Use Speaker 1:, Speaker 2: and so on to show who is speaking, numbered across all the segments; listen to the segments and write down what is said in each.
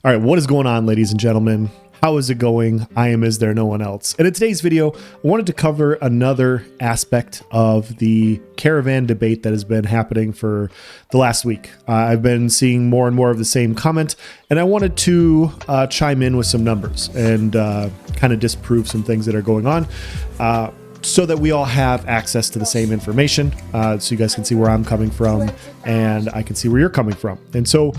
Speaker 1: All right, what is going on, ladies and gentlemen? How is it going? I am Is There No One Else? And in today's video, I wanted to cover another aspect of the Caravan debate that has been happening for the last week. I've been seeing more and more of the same comment, and I wanted to chime in with some numbers and kind of disprove some things that are going on so that we all have access to the same information, so you guys can see where I'm coming from and I can see where you're coming from. And so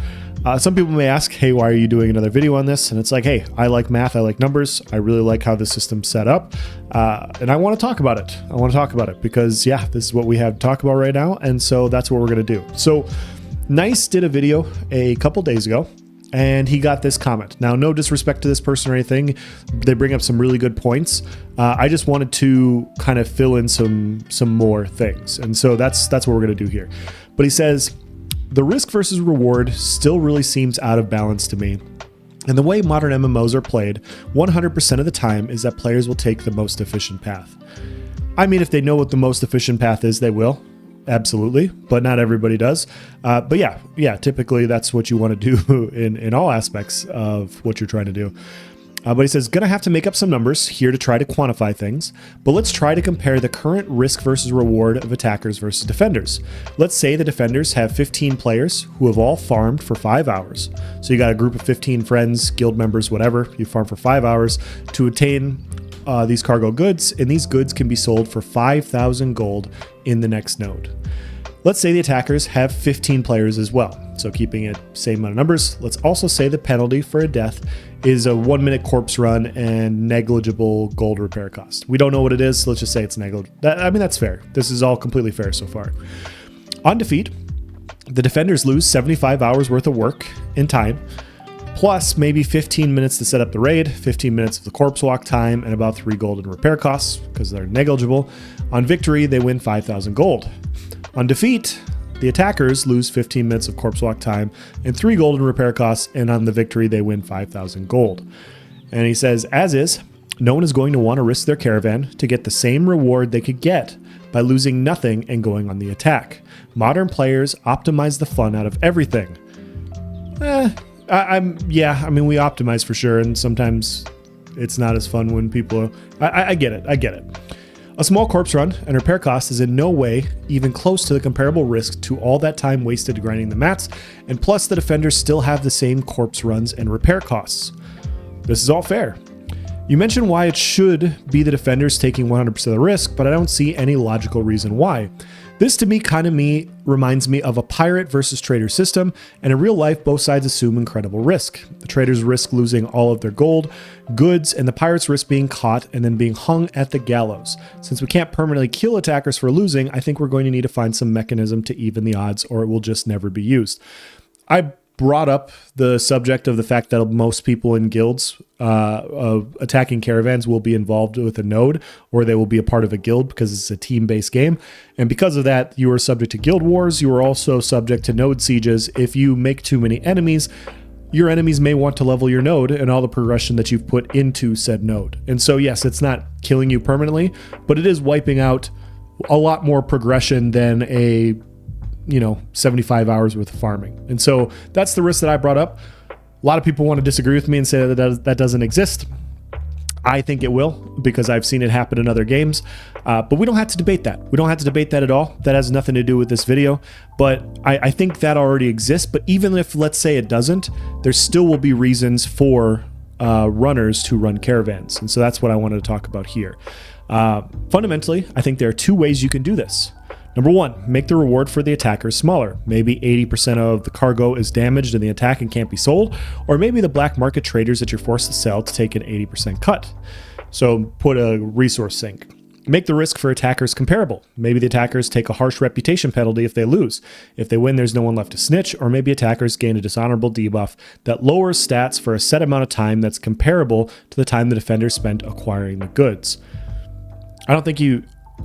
Speaker 1: some people may ask, hey, why are you doing another video on this? And it's like, hey, I like math, I like numbers, I really like how the system's set up, and I want to talk about it. I want to talk about it because, yeah, this is what we have to talk about right now, and so that's what we're going to do. So Nice did a video a couple days ago, and he got this comment. Now, no disrespect to this person or anything. They bring up some really good points. I just wanted to kind of fill in some more things, and so that's what we're going to do here. But he says, the risk versus reward still really seems out of balance to me. And the way modern MMOs are played, 100% of the time is that players will take the most efficient path. I mean, if they know what the most efficient path is, they will. Absolutely. But not everybody does. But yeah, typically that's what you want to do in all aspects of what you're trying to do. But he says, gonna have to make up some numbers here to try to quantify things, but let's try to compare the current risk versus reward of attackers versus defenders. Let's say the defenders have 15 players who have all farmed for 5 hours. So you got a group of 15 friends, guild members, whatever, you farm for 5 hours to attain these cargo goods, and these goods can be sold for 5,000 gold in the next node. Let's say the attackers have 15 players as well. So keeping it same amount of numbers, let's also say the penalty for a death is a 1-minute corpse run and negligible gold repair cost. We don't know what it is, so let's just say it's negligible. I mean, that's fair. This is all completely fair so far. On defeat, the defenders lose 75 hours worth of work in time, plus maybe 15 minutes to set up the raid, 15 minutes of the corpse walk time, and about 3 gold in repair costs because they're negligible. On victory, they win 5,000 gold. On defeat, the attackers lose 15 minutes of corpse walk time and 3 gold in repair costs, and on the victory, they win 5,000 gold. And he says, as is, no one is going to want to risk their caravan to get the same reward they could get by losing nothing and going on the attack. Modern players optimize the fun out of everything. I mean, we optimize for sure, and sometimes it's not as fun when people I get it. A small corpse run and repair cost is in no way even close to the comparable risk to all that time wasted grinding the mats, and plus the defenders still have the same corpse runs and repair costs. This is all fair. You mentioned why it should be the defenders taking 100% of the risk, but I don't see any logical reason why. This to me reminds me of a pirate versus trader system, and in real life both sides assume incredible risk. The traders risk losing all of their gold, goods, and the pirates risk being caught and then being hung at the gallows. Since we can't permanently kill attackers for losing, I think we're going to need to find some mechanism to even the odds, or it will just never be used. I brought up the subject of the fact that most people in guilds attacking caravans will be involved with a node, or they will be a part of a guild because it's a team-based game. And because of that, you are subject to guild wars. You are also subject to node sieges. If you make too many enemies, your enemies may want to level your node and all the progression that you've put into said node. And so yes, it's not killing you permanently, but it is wiping out a lot more progression than a 75 hours worth of farming. And so that's the risk that I brought up. A lot of people want to disagree with me and say that doesn't exist. I think it will, because I've seen it happen in other games. But we don't have to debate that. We don't have to debate that at all. That has nothing to do with this video. But I think that already exists. But even if, let's say, it doesn't, there still will be reasons for runners to run caravans. And so that's what I wanted to talk about here. Fundamentally, I think there are 2 ways you can do this. Number 1, make the reward for the attackers smaller. Maybe 80% of the cargo is damaged in the attack and can't be sold, or maybe the black market traders that you're forced to sell to take an 80% cut. So put a resource sink. Make the risk for attackers comparable. Maybe the attackers take a harsh reputation penalty if they lose. If they win, there's no one left to snitch, or maybe attackers gain a dishonorable debuff that lowers stats for a set amount of time that's comparable to the time the defender spent acquiring the goods. I don't think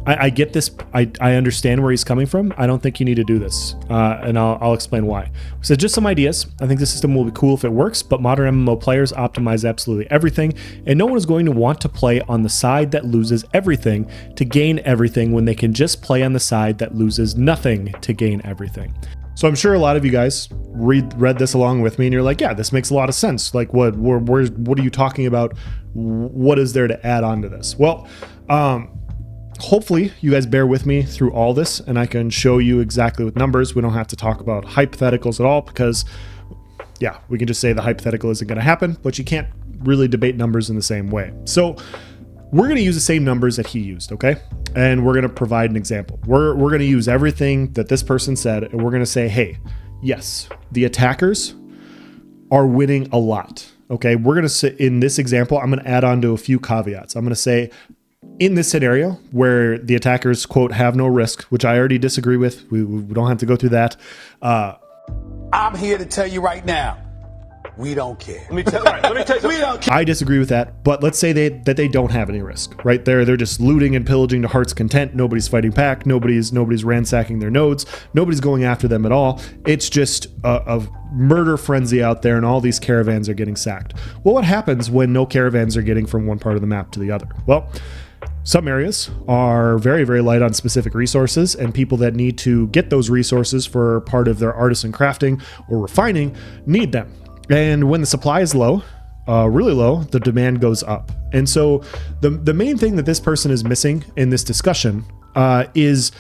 Speaker 1: I get this. I understand where he's coming from. I don't think you need to do this, and I'll explain why. So just some ideas. I think the system will be cool if it works, but modern MMO players optimize absolutely everything, and no one is going to want to play on the side that loses everything to gain everything when they can just play on the side that loses nothing to gain everything. So I'm sure a lot of you guys read this along with me and you're like, yeah, this makes a lot of sense. Like what are you talking about? What is there to add on to this? Well, hopefully you guys bear with me through all this and I can show you exactly with numbers. We don't have to talk about hypotheticals at all because yeah, we can just say the hypothetical isn't going to happen, but you can't really debate numbers in the same way. So we're going to use the same numbers that he used, okay? And we're going to provide an example. We're going to use everything that this person said, and we're going to say, hey, yes, the attackers are winning a lot, okay? We're going to say, in this example, I'm going to add on to a few caveats. I'm going to say, in this scenario where the attackers, quote, have no risk, which I already disagree with, we don't have to go through that.
Speaker 2: I'm here to tell you right now, we don't care.
Speaker 3: Let me tell you.
Speaker 2: We don't care.
Speaker 1: I disagree with that, but let's say that they don't have any risk, right? They're just looting and pillaging to heart's content. Nobody's fighting back. Nobody's ransacking their nodes. Nobody's going after them at all. It's just a murder frenzy out there, and all these caravans are getting sacked. Well, what happens when no caravans are getting from one part of the map to the other? Well, some areas are very, very light on specific resources, and people that need to get those resources for part of their artisan crafting or refining need them. And when the supply is low, really low, the demand goes up. And so the main thing that this person is missing in this discussion is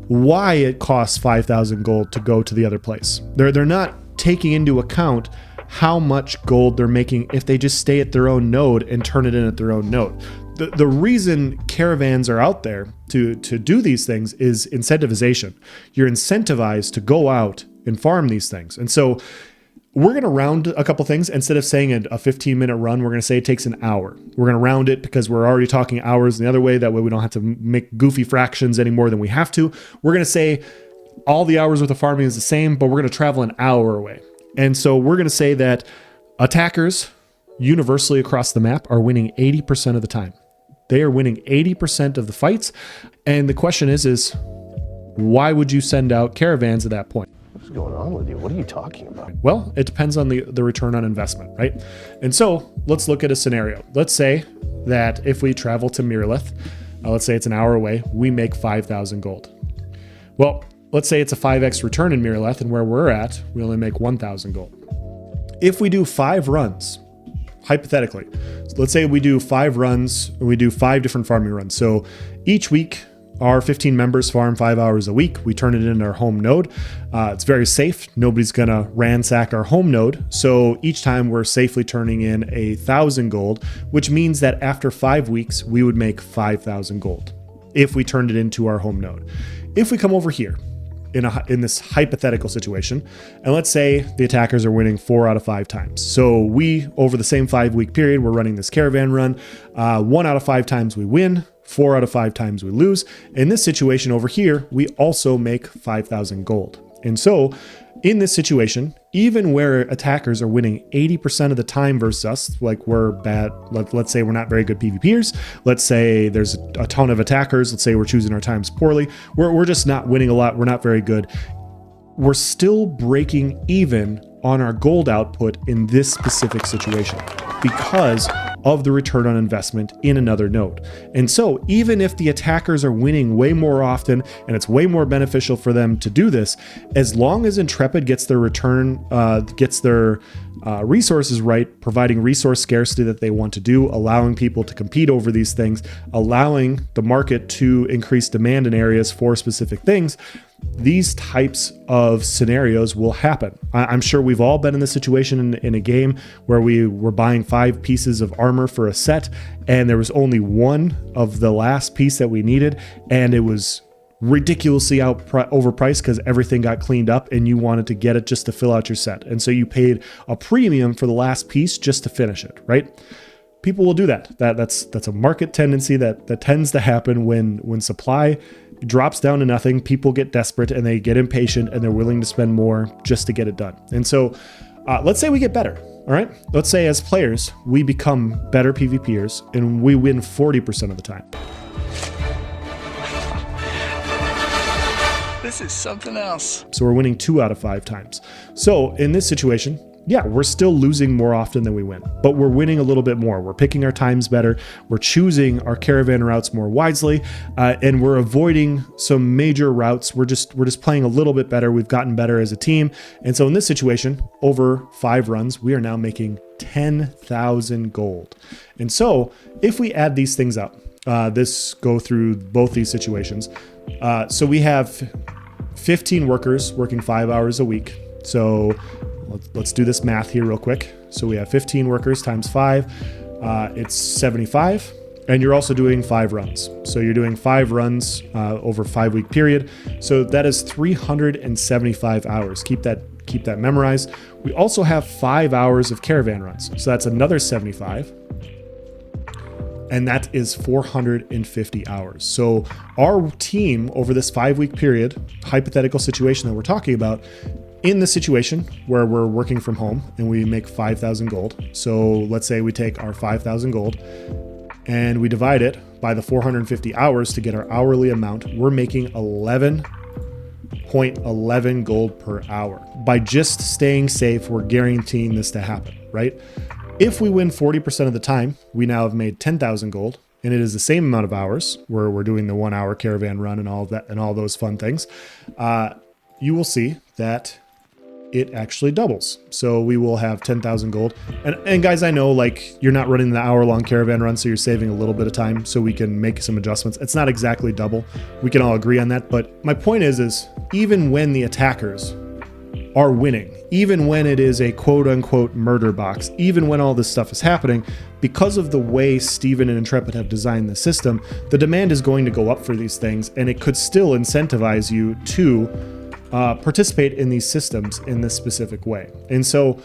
Speaker 1: why it costs 5,000 gold to go to the other place. They're not taking into account how much gold they're making if they just stay at their own node and turn it in at their own node. The reason caravans are out there to do these things is incentivization. You're incentivized to go out and farm these things. And so we're going to round a couple things. Instead of saying a 15-minute run, we're going to say it takes an hour. We're going to round it because we're already talking hours the other way. That way we don't have to make goofy fractions any more than we have to. We're going to say all the hours worth of farming is the same, but we're going to travel an hour away. And so we're going to say that attackers universally across the map are winning 80% of the time. They are winning 80% of the fights. And the question is why would you send out caravans at that point?
Speaker 3: What's going on with you? What are you talking about?
Speaker 1: Well, it depends on the return on investment, right? And so let's look at a scenario. Let's say that if we travel to Miralith, let's say it's an hour away, we make 5,000 gold. Well, let's say it's a 5x return in Miralith, and where we're at, we only make 1,000 gold. If we do 5 runs, hypothetically, let's say we do 5 runs, we do 5 different farming runs. So each week, our 15 members farm 5 hours a week. We turn it in our home node. It's very safe. Nobody's gonna ransack our home node. So each time we're safely turning in 1,000 gold, which means that after 5 weeks, we would make 5,000 gold if we turned it into our home node. If we come over here in this hypothetical situation, and let's say the attackers are winning 4 out of 5 times. So we, over the same 5-week period, we're running this caravan run. 1 out of 5 times we win. 4 out of 5 times we lose. In this situation over here, we also make 5,000 gold. And so in this situation, even where attackers are winning 80% of the time versus us, like we're bad, let's say we're not very good PvPers, let's say there's a ton of attackers, let's say we're choosing our times poorly, we're just not winning a lot, we're not very good. We're still breaking even on our gold output in this specific situation because of the return on investment in another node. And so even if the attackers are winning way more often and it's way more beneficial for them to do this, as long as Intrepid gets their return, gets their resources right, providing resource scarcity that they want to do, allowing people to compete over these things, allowing the market to increase demand in areas for specific things, these types of scenarios will happen. I'm sure we've all been in this situation in a game where we were buying 5 pieces of armor for a set and there was only one of the last piece that we needed, and it was ridiculously overpriced because everything got cleaned up and you wanted to get it just to fill out your set. And so you paid a premium for the last piece just to finish it, right? People will do that. That's a market tendency that tends to happen when supply drops down to nothing. People get desperate and they get impatient and they're willing to spend more just to get it done. And so let's say we get better. All right. Let's say as players, we become better PvPers and we win 40% of the time.
Speaker 4: This is something else.
Speaker 1: So we're winning 2 out of 5 times. So in this situation, yeah, we're still losing more often than we win, but we're winning a little bit more. We're picking our times better. We're choosing our caravan routes more wisely, and we're avoiding some major routes. We're just playing a little bit better. We've gotten better as a team. And so in this situation, over 5 runs, we are now making 10,000 gold. And so if we add these things up, this go through both these situations. So we have 15 workers working 5 hours a week. So let's do this math here real quick. So we have 15 workers times 5. It's 75. And you're also doing 5 runs. So you're doing 5 runs over a 5-week period. So that is 375 hours. Keep that memorized. We also have 5 hours of caravan runs. So that's another 75. And that is 450 hours. So our team over this 5-week period, hypothetical situation that we're talking about, in the situation where we're working from home and we make 5,000 gold. So let's say we take our 5,000 gold and we divide it by the 450 hours to get our hourly amount. We're making 11.11 gold per hour. By just staying safe, we're guaranteeing this to happen, right? If we win 40% of the time, we now have made 10,000 gold, and it is the same amount of hours where we're doing the 1 hour caravan run and all of that and all those fun things. You will see that it actually doubles. So we will have 10,000 gold. And guys, I know like you're not running the hour-long caravan run, so you're saving a little bit of time so we can make some adjustments. It's not exactly double. We can all agree on that. But my point is even when the attackers are winning, even when it is a quote unquote murder box, even when all this stuff is happening, because of the way Steven and Intrepid have designed the system, the demand is going to go up for these things, and it could still incentivize you to participate in these systems in this specific way. And so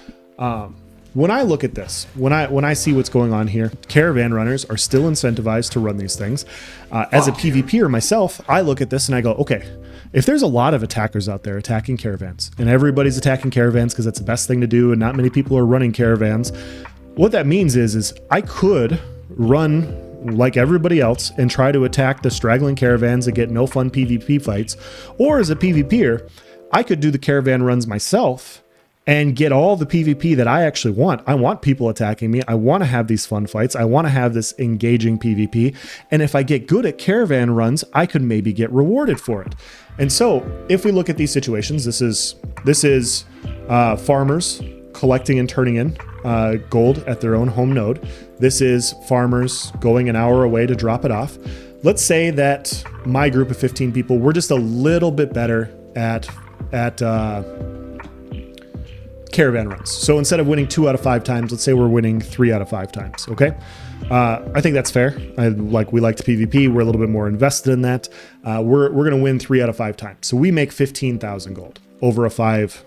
Speaker 1: when I look at this, when I see what's going on here, caravan runners are still incentivized to run these things. As a PvPer myself, I look at this and I go, okay, if there's a lot of attackers out there attacking caravans, and everybody's attacking caravans because that's the best thing to do, and not many people are running caravans, what that means is I could run like everybody else and try to attack the straggling caravans and get no fun PvP fights. Or as a PvPer, I could do the caravan runs myself and get all the PvP that I actually want. I want people attacking me. I want to have these fun fights. I want to have this engaging PvP. And if I get good at caravan runs, I could maybe get rewarded for it. And so if we look at these situations, this is farmers collecting and turning in gold at their own home node. This is farmers going an hour away to drop it off. Let's say that my group of 15 people, we're just a little bit better at caravan runs. So instead of winning 2 out of 5 times, let's say we're winning 3 out of 5 times. Okay. I think that's fair. We like to PvP. We're a little bit more invested in that. We're going to win 3 out of 5 times. So we make 15,000 gold over 5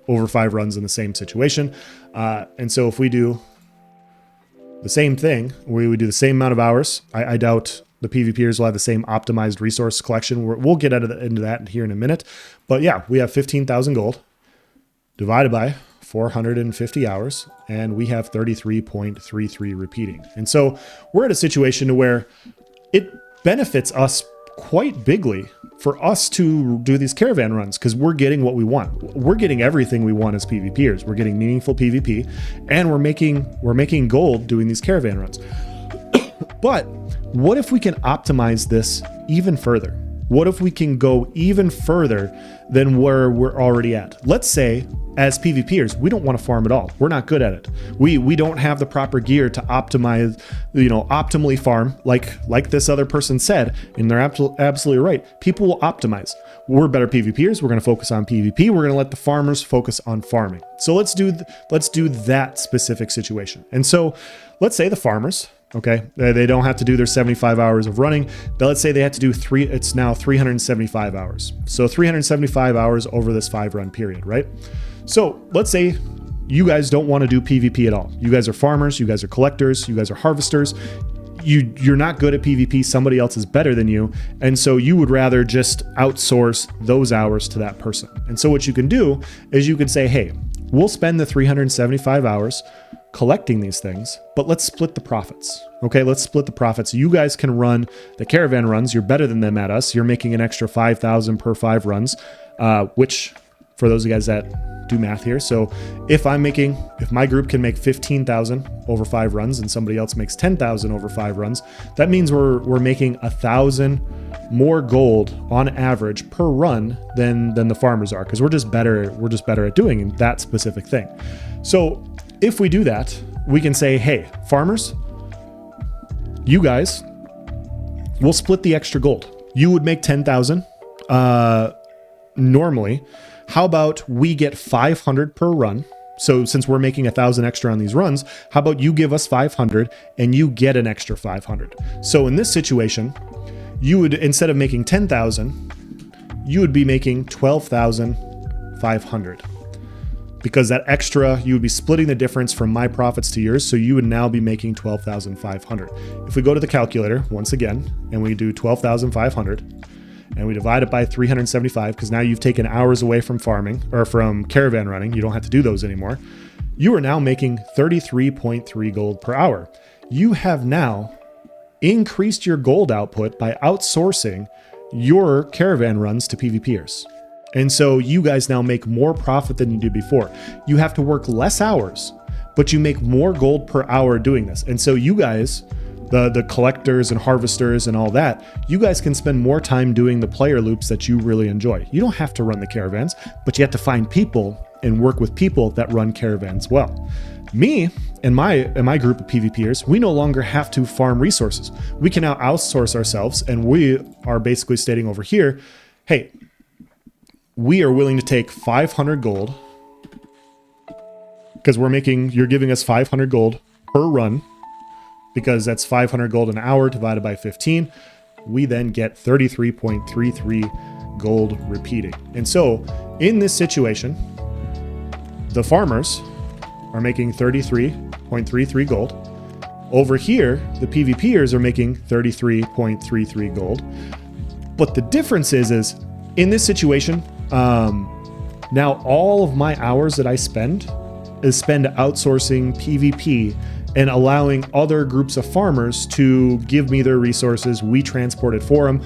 Speaker 1: runs in the same situation. And so if we do the same thing, we would do the same amount of hours. I doubt the PvPers will have the same optimized resource collection. We'll get into that here in a minute. But yeah, we have 15,000 gold divided by 450 hours, and we have 33.33 repeating. And so we're at a situation where it benefits us quite bigly for us to do these caravan runs, because we're getting what we want. We're getting everything we want as PvPers. We're getting meaningful PvP, and we're making gold doing these caravan runs. But what if we can optimize this even further? What if we can go even further than where we're already at? Let's say, as PvPers, we don't want to farm at all. We're not good at it. We don't have the proper gear to optimize, optimally farm like this other person said, and they're absolutely right. People will optimize. We're better PvPers. We're going to focus on PvP. We're going to let the farmers focus on farming. So let's do that specific situation. And so let's say the farmers, okay, they don't have to do their 75 hours of running, but let's say they had to do it's now 375 hours. So 375 hours over this 5-run period, right? So let's say you guys don't want to do PvP at all. You guys are farmers, you guys are collectors, you guys are harvesters. You're not good at PvP, somebody else is better than you. And so you would rather just outsource those hours to that person. And so what you can do is you can say, hey, we'll spend the 375 hours collecting these things, but let's split the profits. Okay, let's split the profits. You guys can run the caravan runs. You're better than them at us. You're making an extra 5,000 per 5 runs, which for those of you guys that do math here. So if my group can make 15,000 over 5 runs and somebody else makes 10,000 over 5 runs, that means we're making 1,000 more gold on average per run than the farmers are, because we're just better at doing that specific thing. So if we do that, we can say, hey, farmers, you guys, we'll split the extra gold. You would make 10,000 normally. How about we get 500 per run? So since we're making 1,000 extra on these runs, how about you give us 500 and you get an extra 500? So in this situation, you would, instead of making 10,000, you would be making 12,500. Because that extra, you would be splitting the difference from my profits to yours. So you would now be making 12,500. If we go to the calculator once again, and we do 12,500, and we divide it by 375, because now you've taken hours away from farming or from caravan running. You don't have to do those anymore. You are now making 33.3 gold per hour. You have now increased your gold output by outsourcing your caravan runs to PvPers. And so you guys now make more profit than you did before. You have to work less hours, but you make more gold per hour doing this. And so you guys, the collectors and harvesters and all that, you guys can spend more time doing the player loops that you really enjoy. You don't have to run the caravans, but you have to find people and work with people that run caravans well. Me and my group of PvPers, we no longer have to farm resources. We can now outsource ourselves, and we are basically stating over here, hey, we are willing to take 500 gold, because you're giving us 500 gold per run, because that's 500 gold an hour divided by 15. We then get 33.33 gold repeating. And so in this situation, the farmers are making 33.33 gold. Over here, the PvPers are making 33.33 gold. But the difference is in this situation, now all of my hours that I spend outsourcing PvP and allowing other groups of farmers to give me their resources. We transport it for them.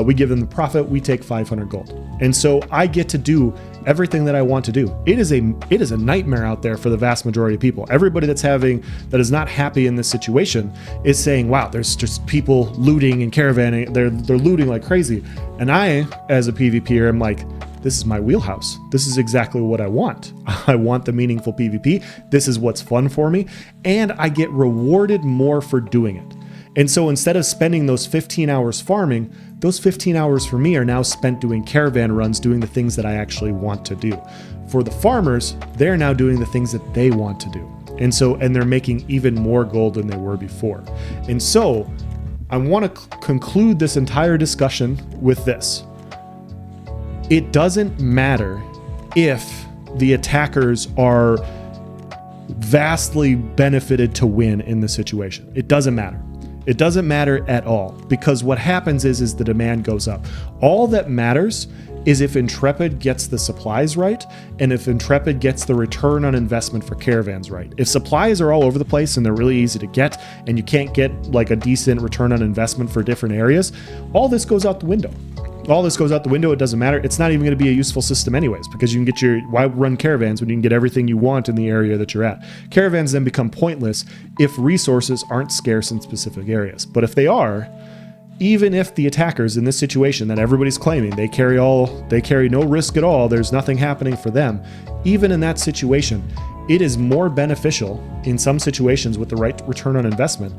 Speaker 1: We give them the profit. We take 500 gold. And so I get to do everything that I want to do. It is a nightmare out there for the vast majority of people. Everybody that is not happy in this situation is saying, wow, there's just people looting and caravanning. They're looting like crazy. And I, as a PvPer, am like, this is my wheelhouse. This is exactly what I want. I want the meaningful PvP. This is what's fun for me. And I get rewarded more for doing it. And so instead of spending those 15 hours farming, those 15 hours for me are now spent doing caravan runs, doing the things that I actually want to do. For the farmers, they're now doing the things that they want to do. And they're making even more gold than they were before. And so I want to conclude this entire discussion with this. It doesn't matter if the attackers are vastly benefited to win in the situation. It doesn't matter. It doesn't matter at all, because what happens is the demand goes up. All that matters is if Intrepid gets the supplies right, and if Intrepid gets the return on investment for caravans right. If supplies are all over the place and they're really easy to get, and you can't get like a decent return on investment for different areas, all this goes out the window. All this goes out the window. It doesn't matter. It's not even going to be a useful system anyways, because you can get why run caravans when you can get everything you want in the area that you're at? Caravans then become pointless if resources aren't scarce in specific areas. But if they are, even if the attackers in this situation that everybody's claiming they carry no risk at all, there's nothing happening for them, even in that situation, it is more beneficial in some situations with the right return on investment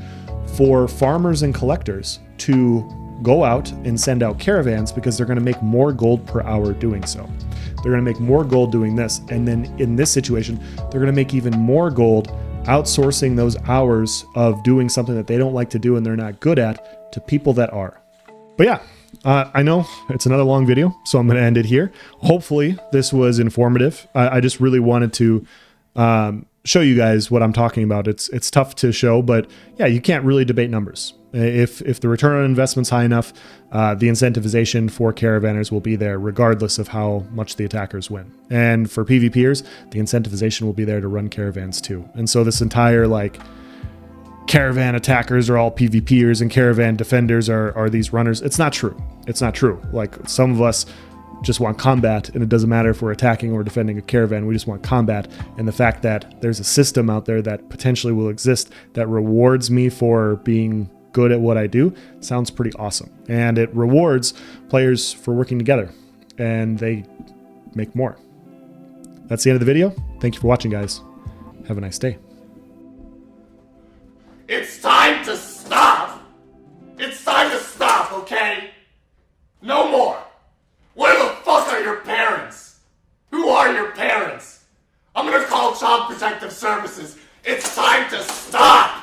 Speaker 1: for farmers and collectors to go out and send out caravans, because they're going to make more gold per hour doing so. They're going to make more gold doing this. And then in this situation, they're going to make even more gold outsourcing those hours of doing something that they don't like to do and they're not good at to people that are. But yeah, I know it's another long video, so I'm going to end it here. Hopefully this was informative. I just really wanted to show you guys what I'm talking about. It's tough to show, but yeah, you can't really debate numbers. If the return on investment's high enough, the incentivization for caravanners will be there regardless of how much the attackers win. And for PvPers, the incentivization will be there to run caravans too. And so this entire caravan attackers are all PvPers and caravan defenders are these runners. It's not true. It's not true. Like some of us just want combat, and it doesn't matter if we're attacking or defending a caravan. We just want combat. And the fact that there's a system out there that potentially will exist that rewards me for being good at what I do sounds pretty awesome. And it rewards players for working together, and they make more. That's the end of the video. Thank you for watching, guys. Have a nice day.
Speaker 4: It's time to stop! It's time to stop, okay? No more! Where the fuck are your parents? Who are your parents? I'm gonna call Child Protective Services. It's time to stop!